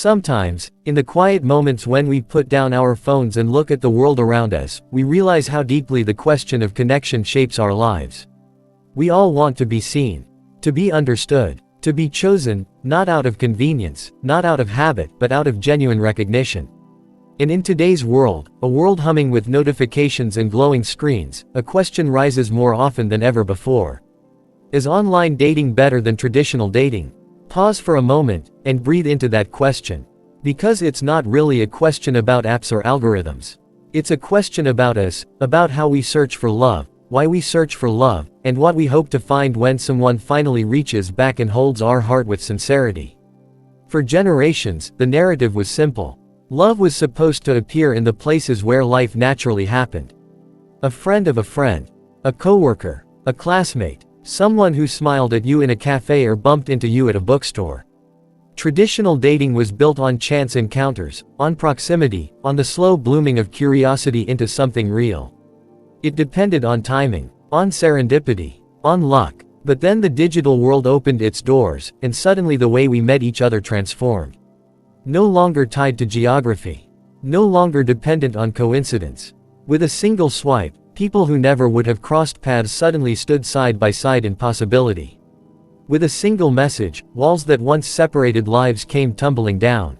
Sometimes, in the quiet moments when we put down our phones and look at the world around us, we realize how deeply the question of connection shapes our lives. We all want to be seen, to be understood, to be chosen, not out of convenience, not out of habit, but out of genuine recognition. And in today's world, a world humming with notifications and glowing screens, a question rises more often than ever before. Is online dating better than traditional dating? Pause for a moment, and breathe into that question. Because it's not really a question about apps or algorithms. It's a question about us, about how we search for love, why we search for love, and what we hope to find when someone finally reaches back and holds our heart with sincerity. For generations, the narrative was simple. Love was supposed to appear in the places where life naturally happened. A friend of a friend, a coworker, a classmate, someone who smiled at you in a cafe or bumped into you at a bookstore. Traditional dating was built on chance encounters, on proximity, on the slow blooming of curiosity into something real. It depended on timing, on serendipity, on luck. But then the digital world opened its doors, and suddenly the way we met each other transformed. No longer tied to geography. No longer dependent on coincidence. With a single swipe, people who never would have crossed paths suddenly stood side by side in possibility. With a single message, walls that once separated lives came tumbling down.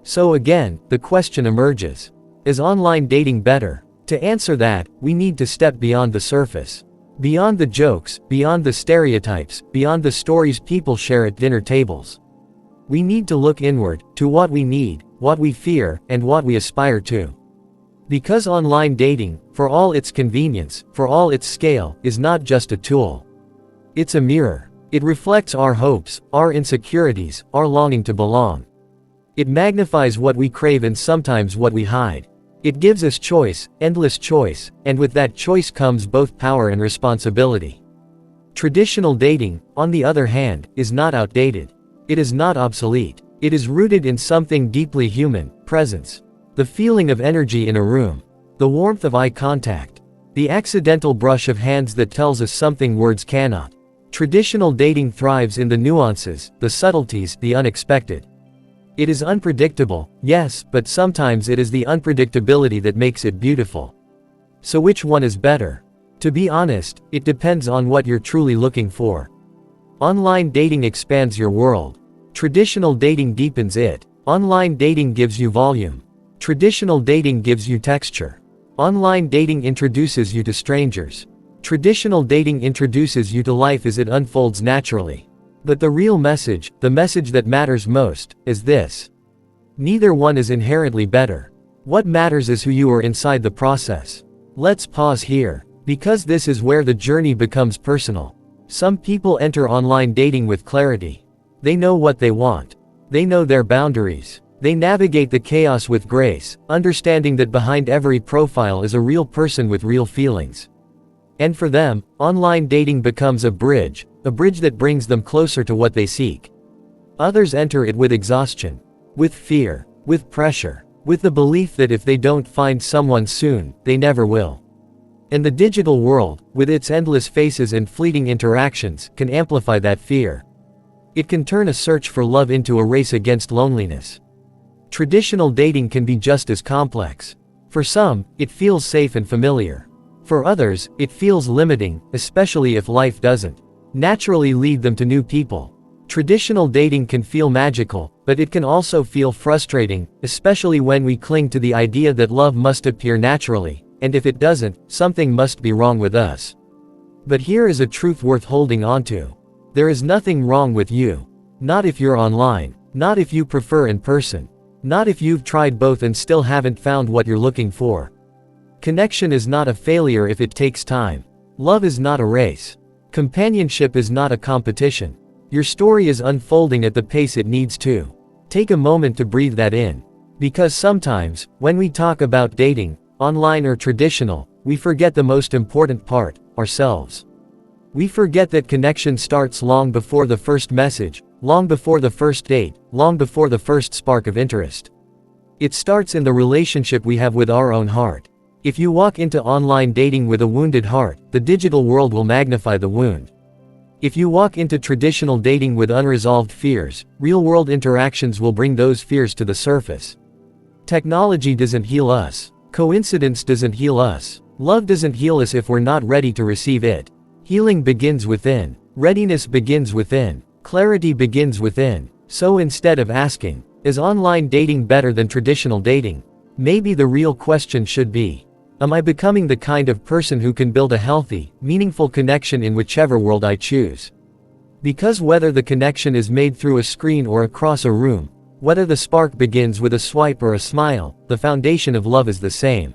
So again, the question emerges. Is online dating better? To answer that, we need to step beyond the surface. Beyond the jokes, beyond the stereotypes, beyond the stories people share at dinner tables. We need to look inward, to what we need, what we fear, and what we aspire to. Because online dating, for all its convenience, for all its scale, is not just a tool. It's a mirror. It reflects our hopes, our insecurities, our longing to belong. It magnifies what we crave and sometimes what we hide. It gives us choice, endless choice, and with that choice comes both power and responsibility. Traditional dating, on the other hand, is not outdated. It is not obsolete. It is rooted in something deeply human: presence. The feeling of energy in a room. The warmth of eye contact. The accidental brush of hands that tells us something words cannot. Traditional dating thrives in the nuances, the subtleties, the unexpected. It is unpredictable, yes, but sometimes it is the unpredictability that makes it beautiful. So which one is better? To be honest, it depends on what you're truly looking for. Online dating expands your world. Traditional dating deepens it. Online dating gives you volume. Traditional dating gives you texture. Online dating introduces you to strangers. Traditional dating introduces you to life as it unfolds naturally. But the real message, the message that matters most, is this. Neither one is inherently better. What matters is who you are inside the process. Let's pause here, because this is where the journey becomes personal. Some people enter online dating with clarity. They know what they want. They know their boundaries. They navigate the chaos with grace, understanding that behind every profile is a real person with real feelings. And for them, online dating becomes a bridge that brings them closer to what they seek. Others enter it with exhaustion, with fear, with pressure, with the belief that if they don't find someone soon, they never will. And the digital world, with its endless faces and fleeting interactions, can amplify that fear. It can turn a search for love into a race against loneliness. Traditional dating can be just as complex. For some, it feels safe and familiar. For others, it feels limiting, especially if life doesn't naturally lead them to new people. Traditional dating can feel magical, but it can also feel frustrating, especially when we cling to the idea that love must appear naturally, and if it doesn't, something must be wrong with us. But here is a truth worth holding onto. There is nothing wrong with you. Not if you're online. Not if you prefer in person. Not if you've tried both and still haven't found what you're looking for. Connection is not a failure if it takes time. Love is not a race. Companionship is not a competition. Your story is unfolding at the pace it needs to. Take a moment to breathe that in. Because sometimes, when we talk about dating, online or traditional, we forget the most important part, ourselves. We forget that connection starts long before the first message, long before the first date, long before the first spark of interest. It starts in the relationship we have with our own heart. If you walk into online dating with a wounded heart, the digital world will magnify the wound. If you walk into traditional dating with unresolved fears, real-world interactions will bring those fears to the surface. Technology doesn't heal us. Coincidence doesn't heal us. Love doesn't heal us if we're not ready to receive it. Healing begins within. Readiness begins within. Clarity begins within. So instead of asking, is online dating better than traditional dating? Maybe the real question should be, am I becoming the kind of person who can build a healthy, meaningful connection in whichever world I choose? Because whether the connection is made through a screen or across a room, whether the spark begins with a swipe or a smile, the foundation of love is the same.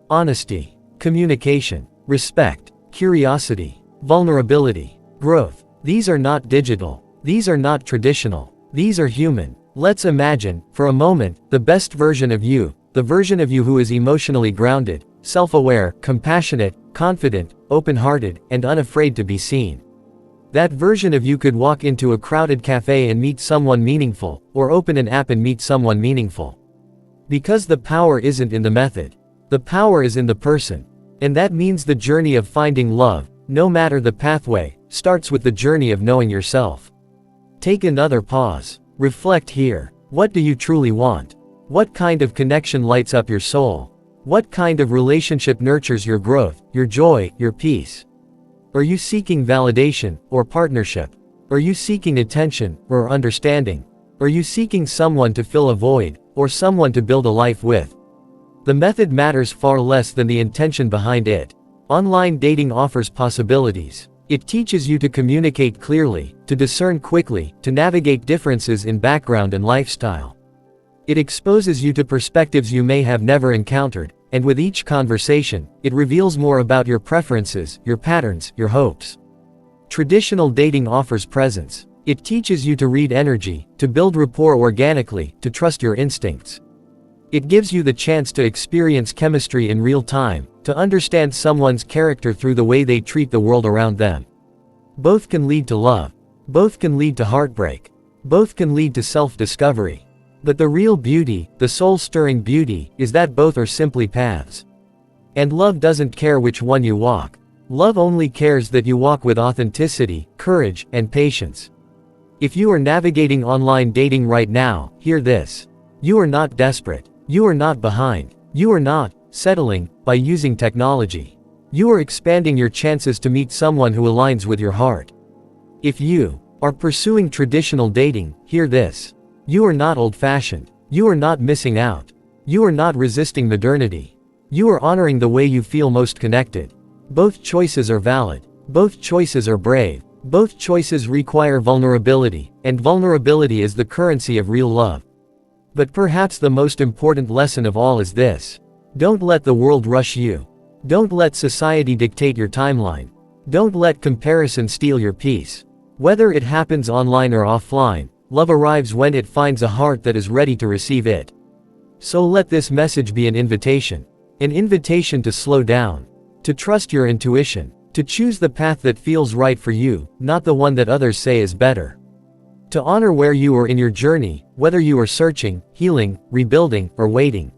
Honesty, communication, respect, curiosity, vulnerability, growth. These are not digital. These are not traditional. These are human. Let's imagine, for a moment, the best version of you, the version of you who is emotionally grounded, self-aware, compassionate, confident, open-hearted, and unafraid to be seen. That version of you could walk into a crowded cafe and meet someone meaningful, or open an app and meet someone meaningful. Because the power isn't in the method. The power is in the person. And that means the journey of finding love, no matter the pathway, starts with the journey of knowing yourself. Take another pause. Reflect here. What do you truly want? What kind of connection lights up your soul? What kind of relationship nurtures your growth, your joy, your peace? Are you seeking validation, or partnership? Are you seeking attention, or understanding? Are you seeking someone to fill a void, or someone to build a life with? The method matters far less than the intention behind it. Online dating offers possibilities. It teaches you to communicate clearly, to discern quickly, to navigate differences in background and lifestyle. It exposes you to perspectives you may have never encountered, and with each conversation, it reveals more about your preferences, your patterns, your hopes. Traditional dating offers presence. It teaches you to read energy, to build rapport organically, to trust your instincts. It gives you the chance to experience chemistry in real time, to understand someone's character through the way they treat the world around them. Both can lead to love. Both can lead to heartbreak. Both can lead to self-discovery. But the real beauty, the soul-stirring beauty, is that both are simply paths. And love doesn't care which one you walk. Love only cares that you walk with authenticity, courage, and patience. If you are navigating online dating right now, hear this. You are not desperate. You are not behind. You are not settling by using technology. You are expanding your chances to meet someone who aligns with your heart. If you are pursuing traditional dating, hear this. You are not old-fashioned. You are not missing out. You are not resisting modernity. You are honoring the way you feel most connected. Both choices are valid. Both choices are brave. Both choices require vulnerability, and vulnerability is the currency of real love. But perhaps the most important lesson of all is this. Don't let the world rush you. Don't let society dictate your timeline. Don't let comparison steal your peace. Whether it happens online or offline, love arrives when it finds a heart that is ready to receive it. So let this message be an invitation. An invitation to slow down. To trust your intuition. To choose the path that feels right for you, not the one that others say is better. To honor where you are in your journey, whether you are searching, healing, rebuilding, or waiting.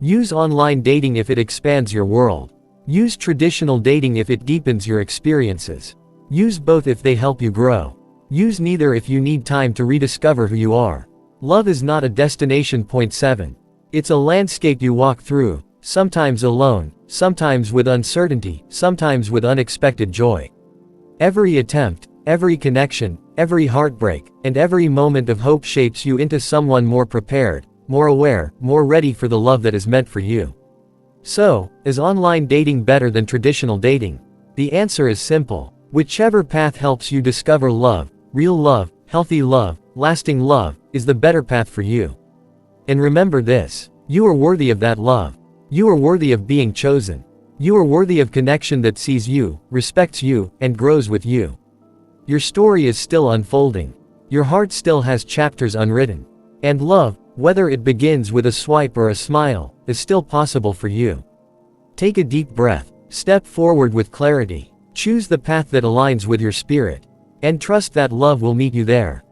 Use online dating if it expands your world. Use traditional dating if it deepens your experiences. Use both if they help you grow. Use neither if you need time to rediscover who you are. Love is not a destination. Point 7. It's a landscape you walk through, sometimes alone, sometimes with uncertainty, sometimes with unexpected joy. Every attempt, every connection, every heartbreak, and every moment of hope shapes you into someone more prepared, more aware, more ready for the love that is meant for you. So, is online dating better than traditional dating? The answer is simple. Whichever path helps you discover love, real love, healthy love, lasting love, is the better path for you. And remember this. You are worthy of that love. You are worthy of being chosen. You are worthy of connection that sees you, respects you, and grows with you. Your story is still unfolding. Your heart still has chapters unwritten. And love, whether it begins with a swipe or a smile, is still possible for you. Take a deep breath. Step forward with clarity. Choose the path that aligns with your spirit. And trust that love will meet you there.